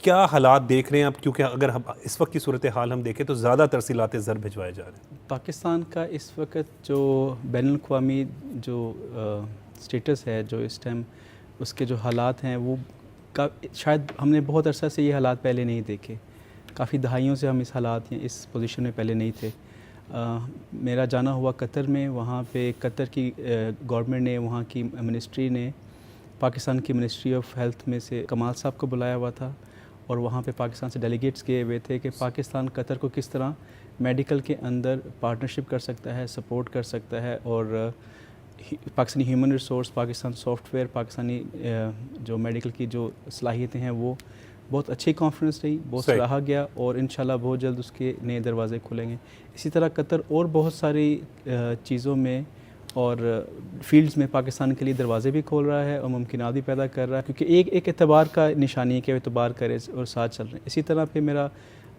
क्या हालात देख रहे हैं आप, क्योंकि अगर हम इस वक्त की सूरत हाल हम देखें तो ज़्यादा तरसीलात ज़र भिजवाए जा रहे हैं। पाकिस्तान का इस वक्त जो बैनुल-अक़वामी जो स्टेटस है, जो इस टाइम उसके जो हालात हैं, वो शायद हमने बहुत अरसा से ये हालात पहले नहीं देखे। काफ़ी दहाइयों से हम इस हालात या इस पोजीशन में पहले नहीं थे। मेरा जाना हुआ कतर में, वहाँ पे कतर की गवर्नमेंट ने, वहाँ की मिनिस्ट्री ने पाकिस्तान की मिनिस्ट्री ऑफ हेल्थ में से कमाल साहब को बुलाया हुआ था और वहाँ पे पाकिस्तान से डेलीगेट्स गए हुए थे कि पाकिस्तान कतर को किस तरह मेडिकल के अंदर पार्टनरशिप कर सकता है, सपोर्ट कर सकता है। और Pakistani human resource, Pakistan software, Pakistani जो मेडिकल की जो सलाहियतें हैं, वो बहुत अच्छी कॉन्फ्रेंस रही, बहुत सराहा गया और इंशाल्लाह बहुत जल्द उसके नए दरवाज़े खुलेंगे। इसी तरह कतर और बहुत सारी चीज़ों में और फील्ड्स में पाकिस्तान के लिए दरवाज़े भी खोल रहा है और मुमकिनात भी पैदा कर रहा है, क्योंकि एक एतबार का निशानी है कि एतबार करे और साथ चल रहे हैं। इसी तरह फिर मेरा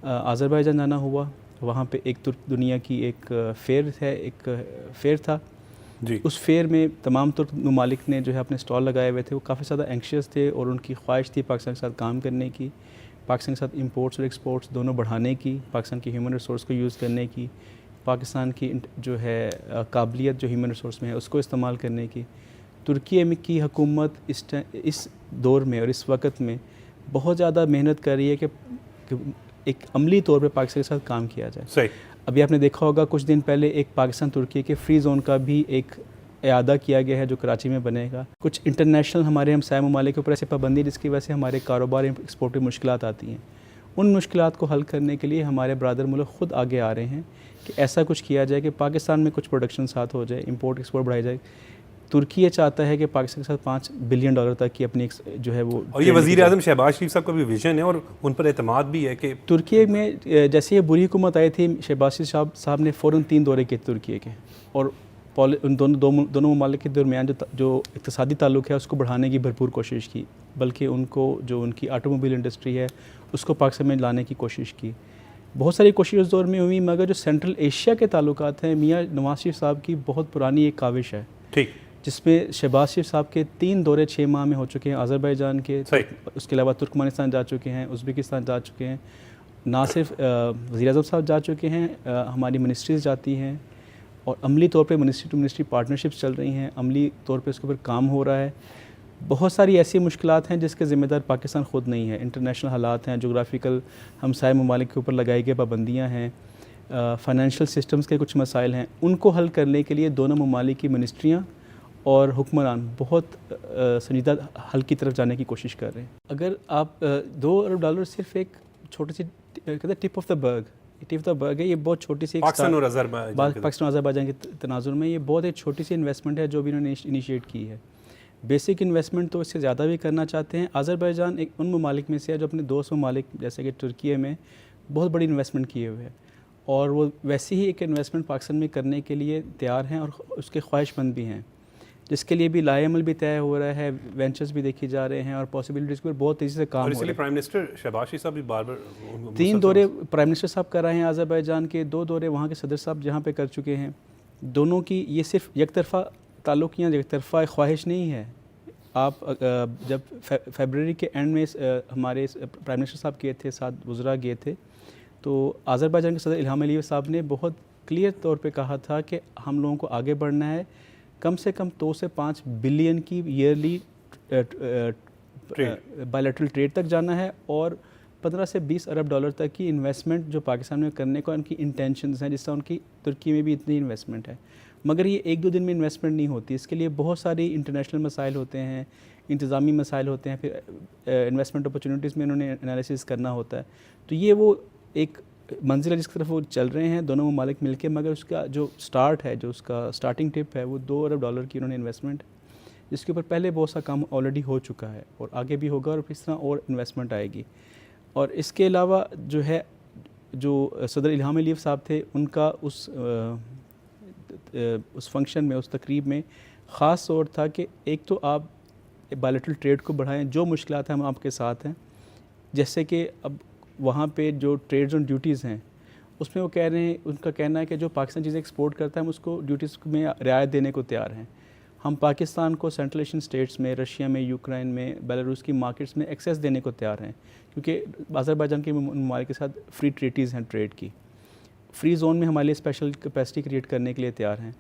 आज़रबाईजान जाना हुआ। वहाँ पे एक तुर्क दुनिया की एक फेयर था जी। उस फेयर में तमाम तुर्क ममालिक ने जो है अपने स्टॉल लगाए हुए थे। वो काफ़ी ज़्यादा एंक्शियस थे और उनकी ख्वाहिश थी पाकिस्तान के साथ काम करने की, पाकिस्तान के साथ इंपोर्ट्स और एक्सपोर्ट्स दोनों बढ़ाने की, पाकिस्तान की ह्यूमन रिसोर्स को यूज़ करने की, पाकिस्तान की जो है काबिलियत जो ह्यूमन रिसोर्स में है उसको इस्तेमाल करने की। तुर्की में की हुकूमत इस दौर में और इस वक्त में बहुत ज़्यादा मेहनत कर रही है कि एक अमली तौर पे पाकिस्तान के साथ काम किया जाए। सही। अभी आपने देखा होगा कुछ दिन पहले एक पाकिस्तान तुर्की के फ्री जोन का भी एक इयादा किया गया है जो कराची में बनेगा। कुछ इंटरनेशनल हमारे हमसाया ममालिक के ऊपर ऐसे पाबंदी जिसकी वजह से हमारे कारोबार एक्सपोर्ट में मुश्किलात आती हैं। उन मुश्किलात को हल करने के लिए हमारे ब्रादर मुल्क ख़ुद आगे आ रहे हैं कि ऐसा कुछ किया जाए कि पाकिस्तान में कुछ प्रोडक्शन साथ हो जाए, इंपोर्ट एक्सपोर्ट बढ़ाई जाए। तुर्की ये चाहता है कि पाकिस्तान के साथ $5 बिलियन तक की अपनी जो है वो, और ये वज़ीर आज़म शहबाज शरीफ साहब का भी विजन है और उन पर एतमाद भी है कि तुर्की में जैसे ये बुरी हुकूमत आई थी, शहबाज शरीफ साहब ने फ़ौरन 3 दौरे किए तुर्की के और उन दोनों ममालिक के दरमियान जो इक़्तिसादी ताल्लुक़ है उसको बढ़ाने की भरपूर कोशिश की, बल्कि उनको जो उनकी ऑटोमोबाइल इंडस्ट्री है उसको पाकिस्तान में लाने की कोशिश की। बहुत सारी कोशिश उस दौर में हुई, मगर जो सेंट्रल एशिया के ताल्लुकात हैं, मियाँ नवाज़ शरीफ साहब की बहुत पुरानी एक काविश है, ठीक, जिसमें शहबाज शरीफ साहब के 3 दौरे 6 माह में हो चुके हैं आज़रबाईजान के, उसके अलावा तुर्कमेनिस्तान जा चुके हैं, उज़्बेकिस्तान जा चुके हैं। ना सिर्फ वज़ीर आज़म साहब जा चुके हैं, हमारी मिनिस्ट्रीज़ जाती हैं और अमली तौर पे मिनिस्ट्री टू मिनिस्ट्री पार्टनरशिप्स चल रही हैं, अमली तौर पे उसके ऊपर काम हो रहा है। बहुत सारी ऐसी मुश्किलात हैं जिसके ज़िम्मेदार पाकिस्तान ख़ुद नहीं है। इंटरनेशनल हालात हैं, जोग्राफिकल हमसाया ममालिक के ऊपर लगाई गई पाबंदियाँ हैं, फ़ाइनेंशियल सिस्टम्स के कुछ मसाइल हैं। उनको हल करने के लिए दोनों ममालिक की मिनिस्ट्रियाँ और हुक्मरान बहुत संजीदा हल की तरफ जाने की कोशिश कर रहे हैं। अगर आप $2 अरब सिर्फ एक छोटी सी कहते हैं टिप ऑफ द बर्ग है, ये बहुत छोटी सी पाकिस्तान और अज़रबाईजान के तनाजुर में ये बहुत एक छोटी सी इन्वेस्टमेंट है जो भी इन्होंने इनिशिएट की है। बेसिक इन्वेस्टमेंट तो इससे ज़्यादा भी करना चाहते हैं। आज़रबाईजान एक उन ममालिक में से है जो अपने दोस्त ममालिक जैसे कि तुर्की में बहुत बड़ी इन्वेस्टमेंट किए हुए हैं और वो वैसे ही एक इन्वेस्टमेंट पाकिस्तान में करने के लिए तैयार हैं और उसके ख्वाहिशमंद भी हैं, जिसके लिए भी लाएमल भी तय हो रहा है, वेंचर्स भी देखी जा रहे हैं और पॉसिबिलिटीज़ पर बहुत तेज़ी से काम हो रहा है। प्राइम मिनिस्टर शहबाज शरीफ साहब भी बार-बार 3 दौरे प्राइम मिनिस्टर साहब कर रहे हैं आज़रबाईजान के, 2 दौरे वहाँ के सदर साहब जहाँ पे कर चुके हैं। दोनों की ये सिर्फ एकतरफ़ा ताल्लुक़ या एकतरफ़ा ख्वाहिश नहीं है। आप जब फरवरी के एंड में हमारे प्राइम मिनिस्टर साहब गए थे, साथ वज़रा गए थे, तो आज़रबाईजान के सदर इल्हाम अलीयव साहब ने बहुत क्लियर तौर पे कहा था कि हम लोगों को आगे बढ़ना है, कम से कम 2 से 5 बिलियन की ईयरली बायलैटरल ट्रेड तक जाना है और 15 से 20 अरब डॉलर तक की इन्वेस्टमेंट जो पाकिस्तान में करने का उनकी इंटेंशंस हैं, जिससे उनकी तुर्की में भी इतनी इन्वेस्टमेंट है। मगर ये 1-2 दिन में इन्वेस्टमेंट नहीं होती, इसके लिए बहुत सारी इंटरनेशनल मसाइल होते हैं, इंतज़ामी मसाइल होते हैं, फिर इन्वेस्टमेंट अपॉर्चुनिटीज़ में इन्होंने एनालिसिस करना होता है। तो ये वो एक मंजिल है जिसकी तरफ वो चल रहे हैं दोनों ममालिक मिलके, मगर उसका जो स्टार्ट है, जो उसका स्टार्टिंग टिप है, वो $2 अरब की उन्होंने इन्वेस्टमेंट, जिसके ऊपर पहले बहुत सा काम ऑलरेडी हो चुका है और आगे भी होगा और इस तरह और इन्वेस्टमेंट आएगी। और इसके अलावा जो है, जो सदर इल्हाम अलीयव साहब थे, उनका उस फंक्शन में, उस तकरीब में ख़ास तौर था कि एक तो आप बायलैटरल ट्रेड को बढ़ाएं, जो मुश्किलात हैं हम आपके साथ हैं। जैसे कि अब वहाँ पे जो ट्रेड्स और ड्यूटीज़ हैं उसमें वो कह रहे हैं, उनका कहना है कि जो पाकिस्तान चीज़ें एक्सपोर्ट करता है हम उसको ड्यूटीज़ में रियायत देने को तैयार हैं। हम पाकिस्तान को सेंट्रल एशियन स्टेट्स में, रशिया में, यूक्रेन में, बेलारूस की मार्केट्स में एक्सेस देने को तैयार हैं, क्योंकि आज़रबाईजान के ममालिक के साथ फ्री ट्रीटीज़ हैं ट्रेड की। फ्री जोन में हमारे लिए स्पेशल कैपेसिटी क्रिएट करने के लिए तैयार हैं।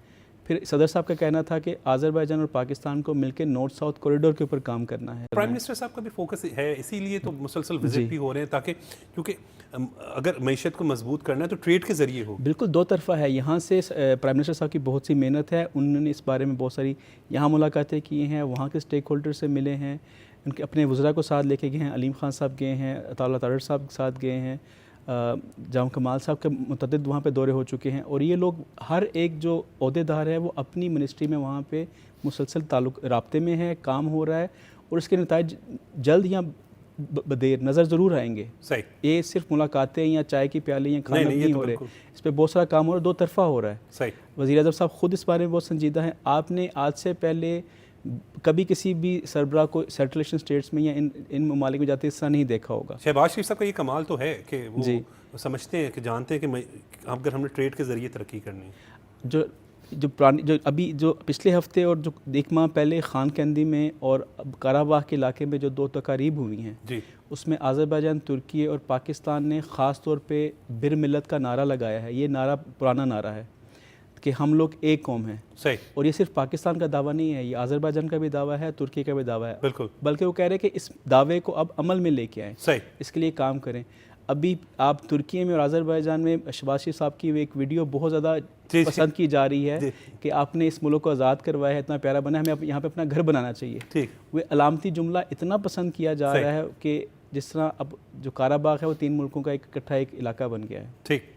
फिर सदर साहब का कहना था कि आज़रबाईजान और पाकिस्तान को मिलकर नॉर्थ साउथ कॉरिडोर के ऊपर काम करना है। प्राइम मिनिस्टर साहब का भी फोकस है, इसीलिए तो मुसलसल विजिट भी हो रहे हैं, ताकि क्योंकि अगर मईशत को मजबूत करना है तो ट्रेड के ज़रिए हो। बिल्कुल दो तरफ़ा है। यहाँ से प्राइम मिनिस्टर साहब की बहुत सी मेहनत है, उन्होंने इस बारे में बहुत सारी यहाँ मुलाकातें की हैं, वहाँ के स्टेक होल्डर से मिले हैं, उनके अपने वज़रा को साथ लेके गए हैं, अलीम खान साहब गए हैं, अताउल्लाह तारड़ साहब के साथ गए हैं, जाम कमाल साहब के मुतअद्दिद वहाँ पे दौरे हो चुके हैं। और ये लोग हर एक जो अहदेदार है वो अपनी मिनिस्ट्री में वहाँ पे मुसलसल ताल्लुक राब्ते में है, काम हो रहा है, और इसके नताइज जल्द या बदेर नज़र ज़रूर आएंगे। सही, ये सिर्फ मुलाकातें या चाय की प्याली या खाना नहीं हो रहे, इस पर बहुत सारा काम हो रहा है, दो तरफ़ा हो रहा है। सही, वज़ीर आज़म साहब ख़ुद इस बारे में बहुत संजीदा हैं। आपने आज से पहले कभी किसी भी सरबराह को सेंट्रल एशियन स्टेट्स में या इन ममालिक में जाते हिस्सा नहीं देखा होगा। शहबाज शरीफ साहब का ये कमाल तो है कि वो समझते हैं, कि जानते हैं कि अगर हमने ट्रेड के ज़रिए तरक्की करनी है। जो अभी जो पिछले हफ्ते और जो एक माह पहले खान कैंदी में और काराबाग के इलाके में जो 2 तकारीब हुई हैं जी, उसमें आज़रबाईजान, तुर्की और पाकिस्तान ने ख़ास तौर पे बिर मिल्लत का नारा लगाया है। ये नारा पुराना नारा है कि हम लोग एक कौम हैं। सही, और ये सिर्फ पाकिस्तान का दावा नहीं है, ये आज़रबाईजान का भी दावा है, तुर्की का भी दावा है। बिल्कुल, बल्कि वो कह रहे हैं कि इस दावे को अब अमल में लेके आएँ, सही, इसके लिए काम करें। अभी आप तुर्की में और आज़रबाईजान में शहबाज शरीफ साहब की एक वीडियो बहुत ज़्यादा पसंद की जा रही है कि आपने इस मुल्क को आज़ाद करवाया है, इतना प्यारा बना है, हमें यहाँ पे अपना घर बनाना चाहिए। ठीक, वो अलामती जुमला इतना पसंद किया जा रहा है कि जिस तरह अब जो काराबाग है वो 3 मुल्कों का एक इकट्ठा एक इलाका बन गया है। ठीक।